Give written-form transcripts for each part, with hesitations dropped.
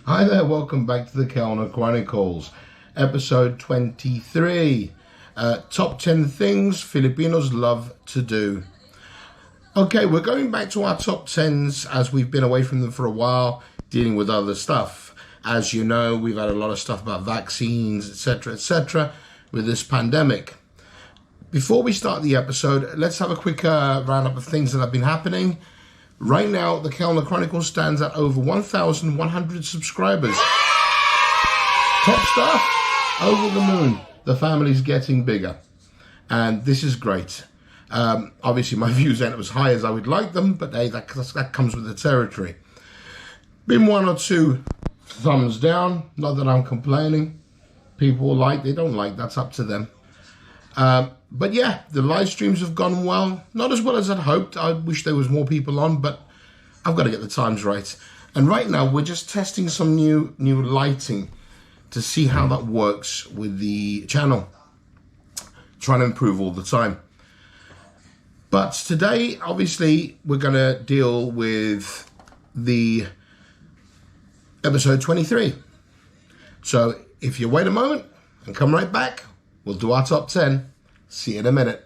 Hi there, welcome back to the Kellner Chronicles, episode 23. Top 10 things Filipinos love to do. Okay, we're going back to our top 10s as we've been away from them for a while, dealing with other stuff. As you know, we've had a lot of stuff about vaccines, etc., with this pandemic. Before we start the episode, let's have a quick roundup of things that have been happening. Right now, the Kellner Chronicles stands at over 1,100 subscribers. Top stuff, over the moon. The family's getting bigger, and this is great. Obviously, my views aren't as high as I would like them, but hey, that comes with the territory. Been one or two thumbs down. Not that I'm complaining. People like, they don't like. That's up to them. But yeah, the live streams have gone well. Not as well as I'd hoped. I wish there was more people on, but I've got to get the times right. And right now, we're just testing some new lighting to see how that works with the channel. Trying to improve all the time. But today, obviously, we're going to deal with the episode 23. So if you wait a moment and come right back, we'll do our top 10. See you in a minute.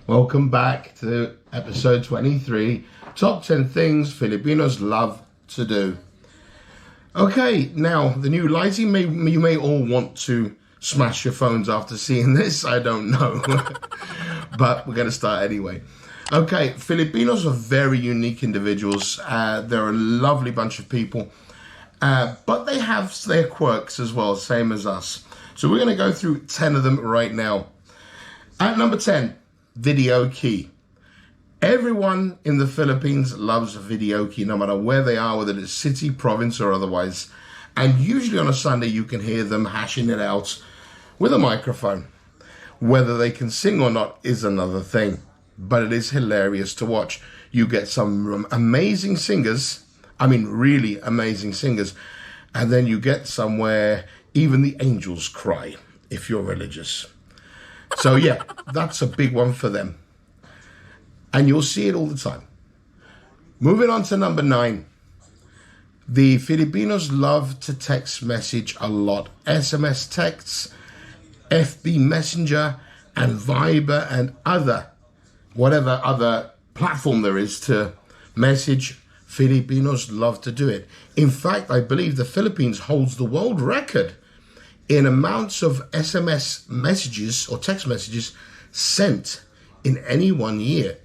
Welcome back to episode 23. Top 10 things Filipinos love to do. Okay, now the new lighting, you may all want to smash your phones after seeing this. I don't know. But we're going to start anyway. Okay, Filipinos are very unique individuals. They're a lovely bunch of people. But they have their quirks as well, same as us. So we're going to go through 10 of them right now. At number 10, video key. Everyone in the Philippines loves video key, no matter where they are, whether it's city, province, or otherwise. And usually on a Sunday, you can hear them hashing it out with a microphone. Whether they can sing or not is another thing, but it is hilarious to watch. You get some amazing singers, really amazing singers, and then you get somewhere even the angels cry if you're religious. So yeah, that's a big one for them. And you'll see it all the time. Moving on to number 9. The Filipinos love to text message a lot. SMS texts, FB Messenger, and Viber, and whatever other platform there is to message. Filipinos love to do it. In fact, I believe the Philippines holds the world record in amounts of SMS messages or text messages sent in any one year.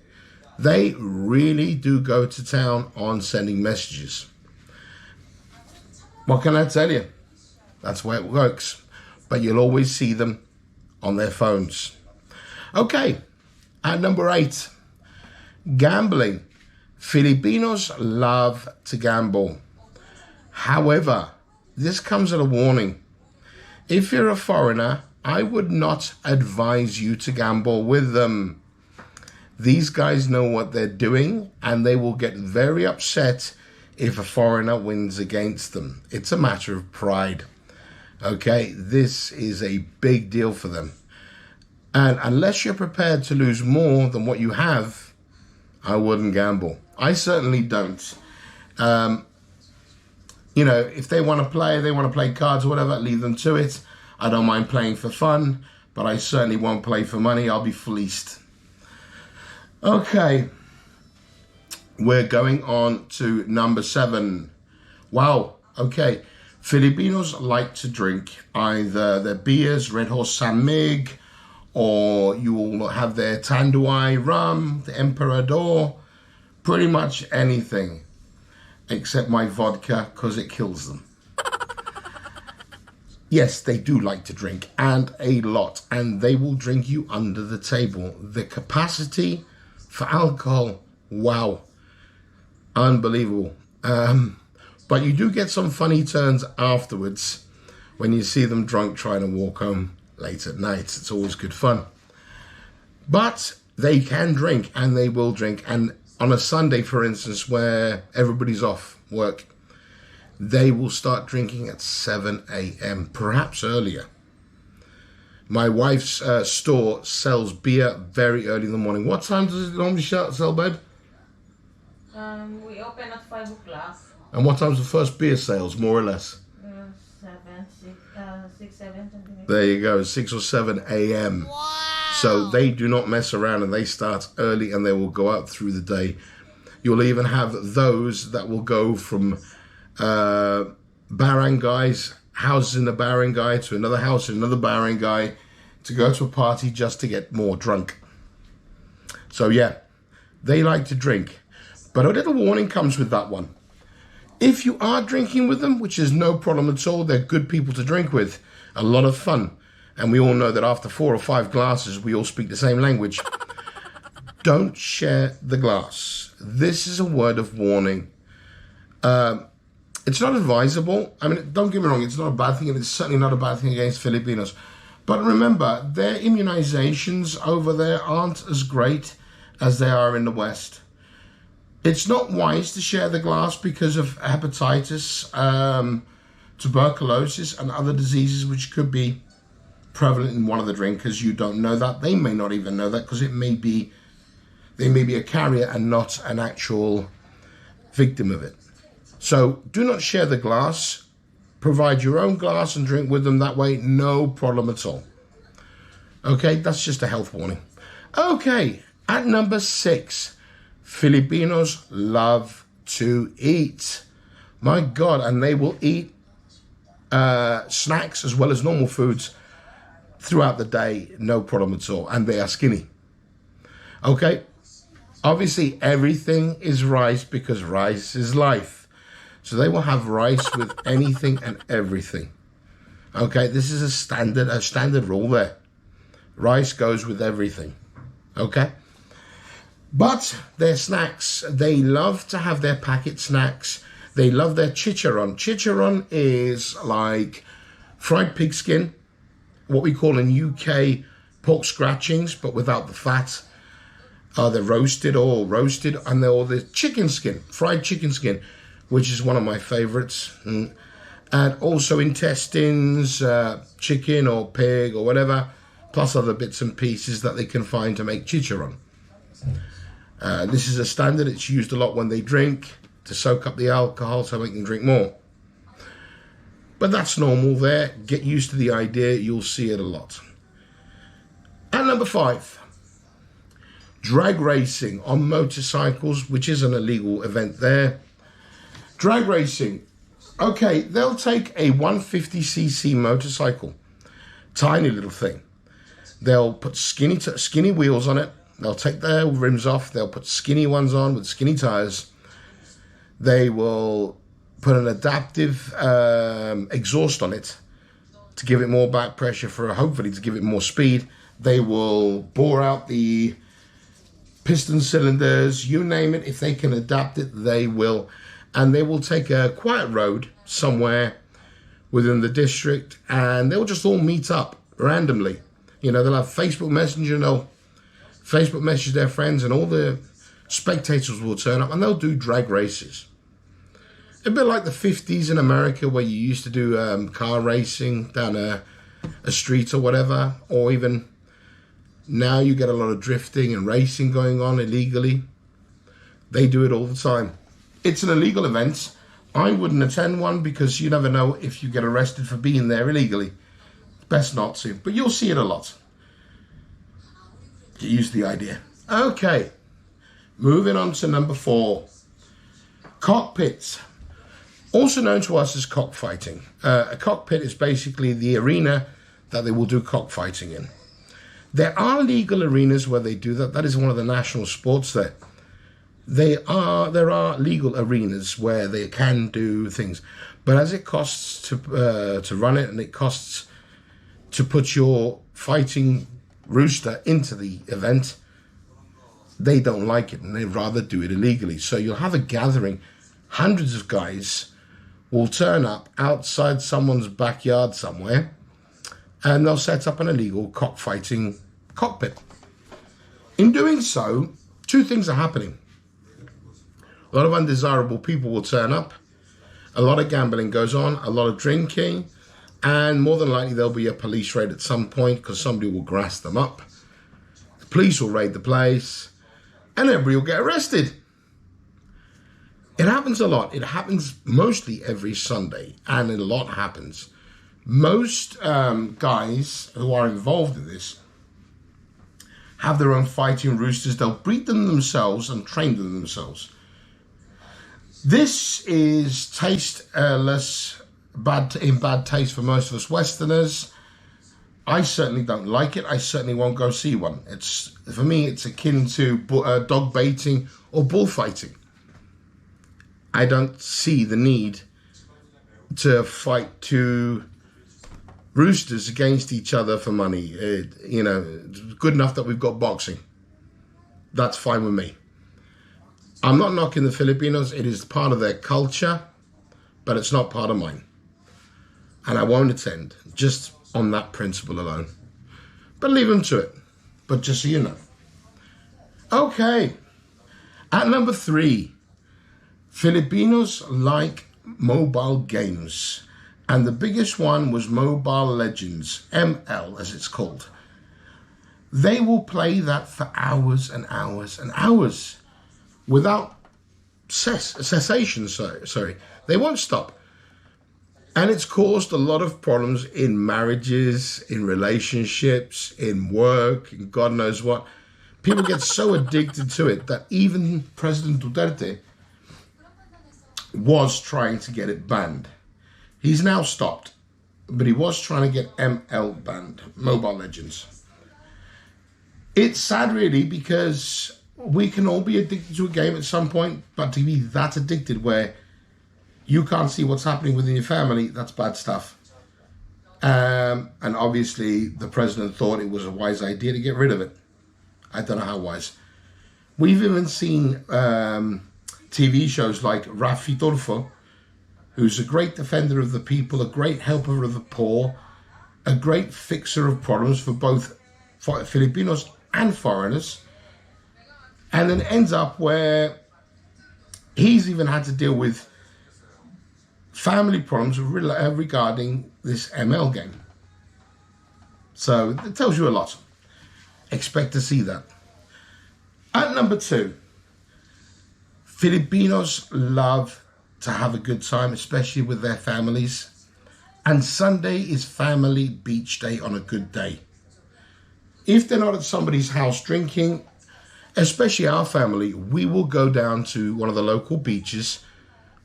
They really do go to town on sending messages. What can I tell you? That's where it works. But you'll always see them on their phones. Okay, at number 8, gambling. Filipinos love to gamble. However, this comes at a warning. If you're a foreigner, I would not advise you to gamble with them. These guys know what they're doing, and they will get very upset if a foreigner wins against them. It's a matter of pride. Okay, this is a big deal for them. And unless you're prepared to lose more than what you have, I wouldn't gamble. I certainly don't. If they want to play cards or whatever, leave them to it. I don't mind playing for fun, but I certainly won't play for money. I'll be fleeced. Okay, we're going on to number 7. Wow, okay. Filipinos like to drink either their beers, Red Horse Samig, or you will have their Tanduay rum, the Emperador, pretty much anything except my vodka because it kills them. Yes, they do like to drink, and a lot, and they will drink you under the table. The capacity for alcohol, wow, unbelievable. But you do get some funny turns afterwards when you see them drunk trying to walk home late at night. It's always good fun. But they can drink, and they will drink. And on a Sunday, for instance, where everybody's off work, they will start drinking at 7 a.m., perhaps earlier. My wife's store sells beer very early in the morning. What time does it normally sell, babe? We open at 5 o'clock. And what time's the first beer sales, more or less? 6, 7, something like that. There you go, 6 or 7 a.m. Wow. So they do not mess around, and they start early, and they will go out through the day. You'll even have those that will go from barangays, houses in a barangay, to another house in another barangay, to go to a party just to get more drunk. So yeah, they like to drink. But a little warning comes with that one. If you are drinking with them, which is no problem at all, they're good people to drink with, a lot of fun. And we all know that after 4 or 5 glasses, we all speak the same language. Don't share the glass. This is a word of warning. It's not advisable. I mean, don't get me wrong, it's not a bad thing, and it's certainly not a bad thing against Filipinos. But remember, their immunizations over there aren't as great as they are in the West. It's not wise to share the glass because of hepatitis, tuberculosis, and other diseases which could be prevalent in one of the drinkers. You don't know that. They may not even know that, because they may be a carrier and not an actual victim of it. So do not share the glass. Provide your own glass and drink with them that way. No problem at all. Okay, that's just a health warning. Okay, at number 6, Filipinos love to eat. My God, and they will eat snacks as well as normal foods throughout the day, no problem at all, and they are skinny. Okay, obviously everything is rice, because rice is life. So they will have rice with anything and everything. Okay, this is a standard rule there. Rice goes with everything. Okay, but their snacks, they love to have their packet snacks. They love their chicharron. Chicharron is like fried pig skin, what we call in UK pork scratchings, but without the fat. They're roasted, and they're all the chicken skin, fried chicken skin, which is one of my favorites. And also intestines, chicken or pig or whatever, plus other bits and pieces that they can find to make chicharron. This is a standard. It's used a lot when they drink, to soak up the alcohol so they can drink more. But that's normal there. Get used to the idea. You'll see it a lot. And number 5, drag racing on motorcycles, which is an illegal event there. Drag racing. Okay, they'll take a 150cc motorcycle, tiny little thing. They'll put skinny wheels on it. They'll take their rims off. They'll put skinny ones on with skinny tires. They will put an adaptive exhaust on it to give it more back pressure, hopefully to give it more speed. They will bore out the piston cylinders, you name it. If they can adapt it, they will. And they will take a quiet road somewhere within the district, and they'll just all meet up randomly. You know, they'll have Facebook Messenger, and they'll Facebook message their friends, and all the spectators will turn up, and they'll do drag races. A bit like the 50s in America, where you used to do car racing down a street or whatever, or even now you get a lot of drifting and racing going on illegally. They do it all the time. It's an illegal event. I wouldn't attend one, because you never know if you get arrested for being there illegally. Best not to, but you'll see it a lot. Get used to the idea. Okay, moving on to number 4. Cockpits. Also known to us as cockfighting. A cockpit is basically the arena that they will do cockfighting in. There are legal arenas where they do that. That is one of the national sports there. There are legal arenas where they can do things, but as it costs to run it, and it costs to put your fighting rooster into the event, they don't like it, and they'd rather do it illegally. So you'll have a gathering. Hundreds of guys will turn up outside someone's backyard somewhere, and they'll set up an illegal cockfighting cockpit. In doing so, 2 things are happening. A lot of undesirable people will turn up, A lot of gambling goes on, a lot of drinking, and more than likely there'll be a police raid at some point because somebody will grass them up. The police will raid the place, and everybody will get arrested. It happens a lot. It happens mostly every Sunday, and a lot happens. Most guys who are involved in this have their own fighting roosters. They'll breed them themselves and train them themselves. This is tasteless, in bad taste for most of us Westerners. I certainly don't like it. I certainly won't go see one. For me, it's akin to dog baiting or bullfighting. I don't see the need to fight two roosters against each other for money. Good enough that we've got boxing. That's fine with me. I'm not knocking the Filipinos. It is part of their culture, but it's not part of mine. And I won't attend, just on that principle alone. But leave them to it. But just so you know. Okay. At number 3, Filipinos like mobile games. And the biggest one was Mobile Legends, ML as it's called. They will play that for hours and hours and hours without cessation, sorry. They won't stop. And it's caused a lot of problems in marriages, in relationships, in work, in God knows what. People get so addicted to it that even President Duterte was trying to get it banned. He's now stopped, but he was trying to get ML banned, Mobile Legends. It's sad really because we can all be addicted to a game at some point, but to be that addicted where you can't see what's happening within your family, that's bad stuff. And obviously the president thought it was a wise idea to get rid of it. I don't know how wise. We've even seen TV shows like Rafi Turfo, who's a great defender of the people, a great helper of the poor, a great fixer of problems for both Filipinos and foreigners, and then ends up where he's even had to deal with family problems regarding this ML game. So it tells you a lot. Expect to see that. At number 2, Filipinos love to have a good time, especially with their families. And Sunday is family beach day on a good day. If they're not at somebody's house drinking, especially our family, we will go down to one of the local beaches.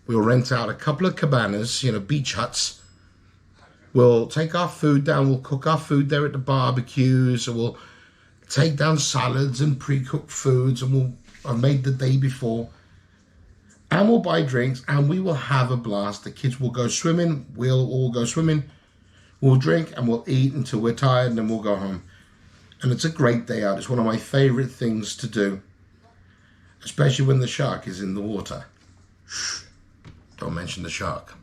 We'll rent out a couple of cabanas, beach huts. We'll take our food down. We'll cook our food there at the barbecues. Or we'll take down salads and pre-cooked foods, and we'll have made the day before. And we'll buy drinks, and we will have a blast. The kids will go swimming. We'll all go swimming. We'll drink, and we'll eat until we're tired, and then we'll go home. And it's a great day out. It's one of my favorite things to do, especially when the shark is in the water. Shh. Don't mention the shark.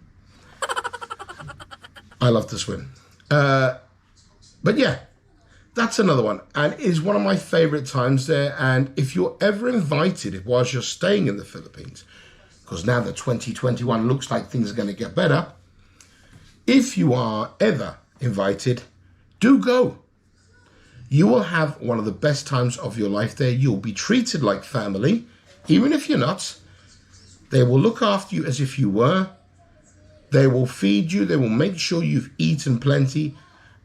I love to swim. But yeah, that's another one. And it is one of my favorite times there. And if you're ever invited whilst you're staying in the Philippines, because now that 2021 looks like things are going to get better, if you are ever invited, do go. You will have one of the best times of your life there. You'll be treated like family, even if you're not. They will look after you as if you were. They will feed you. They will make sure you've eaten plenty.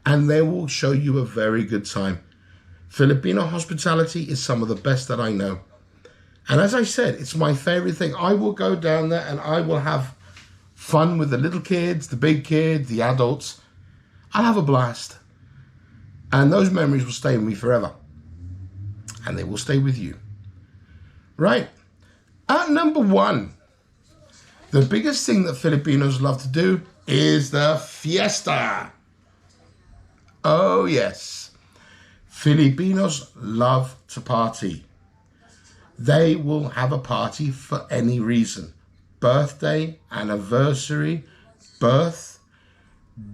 And they will show you a very good time. Filipino hospitality is some of the best that I know. And as I said, it's my favorite thing. I will go down there and I will have fun with the little kids, the big kids, the adults. I'll have a blast. And those memories will stay with me forever. And they will stay with you. Right. At number 1, the biggest thing that Filipinos love to do is the fiesta. Oh, yes. Filipinos love to party. They will have a party for any reason. Birthday, anniversary, birth,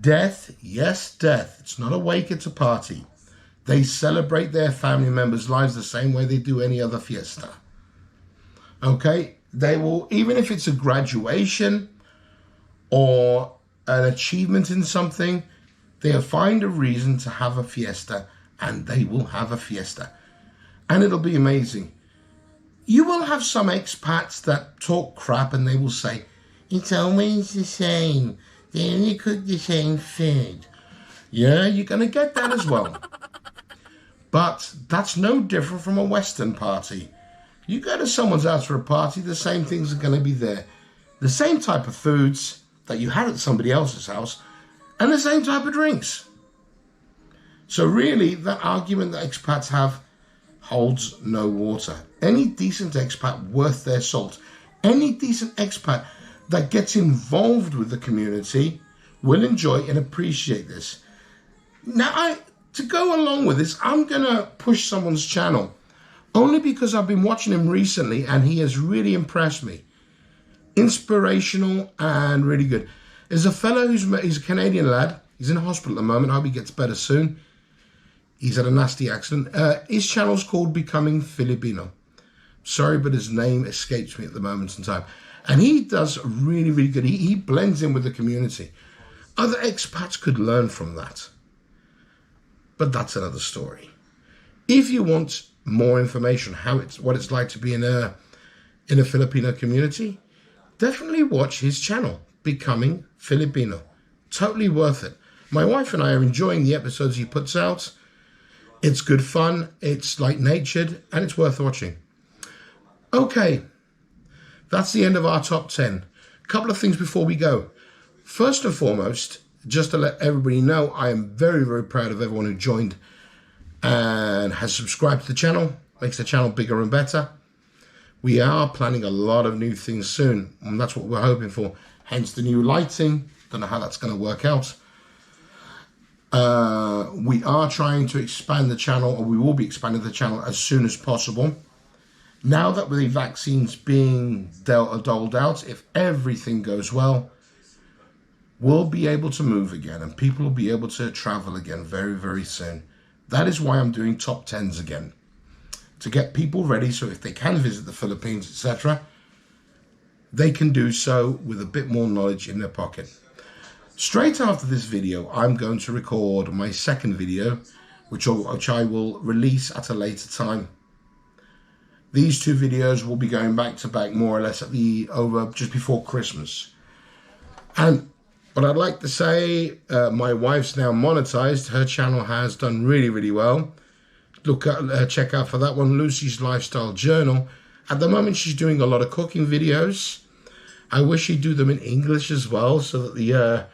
death. Yes, death. It's not a wake, it's a party. They celebrate their family members' lives the same way they do any other fiesta. Okay? They will, even if it's a graduation or an achievement in something, they'll find a reason to have a fiesta, and they will have a fiesta. And it'll be amazing. You will have some expats that talk crap and they will say, it's always the same. They only cook the same food. Yeah, you're going to get that as well. But that's no different from a Western party. You go to someone's house for a party, the same things are going to be there. The same type of foods that you had at somebody else's house, and the same type of drinks. So really, that argument that expats have holds no water. Any decent expat worth their salt, any decent expat that gets involved with the community will enjoy and appreciate this. Now, to go along with this, I'm going to push someone's channel, only because I've been watching him recently and he has really impressed me. Inspirational and really good. There's a fellow he's a Canadian lad. He's in hospital at the moment. I hope he gets better soon. He's had a nasty accident. His channel's called Becoming Filipino. Sorry, but his name escapes me at the moment in time. And he does really, really good. He blends in with the community. Other expats could learn from that. But that's another story. If you want more information, what it's like to be in a Filipino community, definitely watch his channel, Becoming Filipino. Totally worth it. My wife and I are enjoying the episodes he puts out. It's good fun, it's light-natured, and it's worth watching. Okay, that's the end of our top 10. A couple of things before we go. First and foremost, just to let everybody know, I am very, very proud of everyone who joined and has subscribed to the channel. Makes the channel bigger and better. We are planning a lot of new things soon, and that's what we're hoping for. Hence the new lighting. Don't know how that's going to work out. We are trying to expand the channel, or we will be expanding the channel as soon as possible. Now that with the vaccines being doled out, if everything goes well, we'll be able to move again and people will be able to travel again very, very soon. That is why I'm doing top 10s again, to get people ready so if they can visit the Philippines, etc., they can do so with a bit more knowledge in their pocket. Straight after this video, I'm going to record my second video, which I will release at a later time. These two videos will be going back to back more or less just before Christmas. And what I'd like to say, my wife's now monetized. Her channel has done really, really well. Check out for that one, Lucy's Lifestyle Journal. At the moment, she's doing a lot of cooking videos. I wish she'd do them in English as well, so that the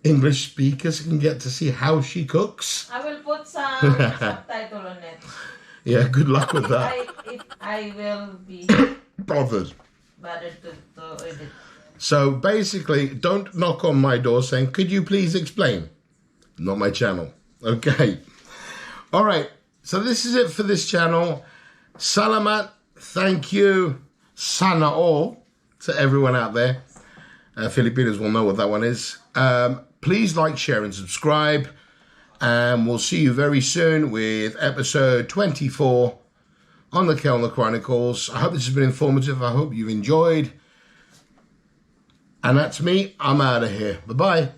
English speakers can get to see how she cooks. I will put some subtitle on it. Yeah, good luck with that. I will be bothered to edit. So basically, don't knock on my door saying, could you please explain? Not my channel. Okay. All right. So this is it for this channel. Salamat. Thank you. Sana all to everyone out there. Filipinos will know what that one is. Please like, share, and subscribe. And we'll see you very soon with episode 24 on the Kellner Chronicles. I hope this has been informative. I hope you've enjoyed. And that's me. I'm out of here. Bye-bye.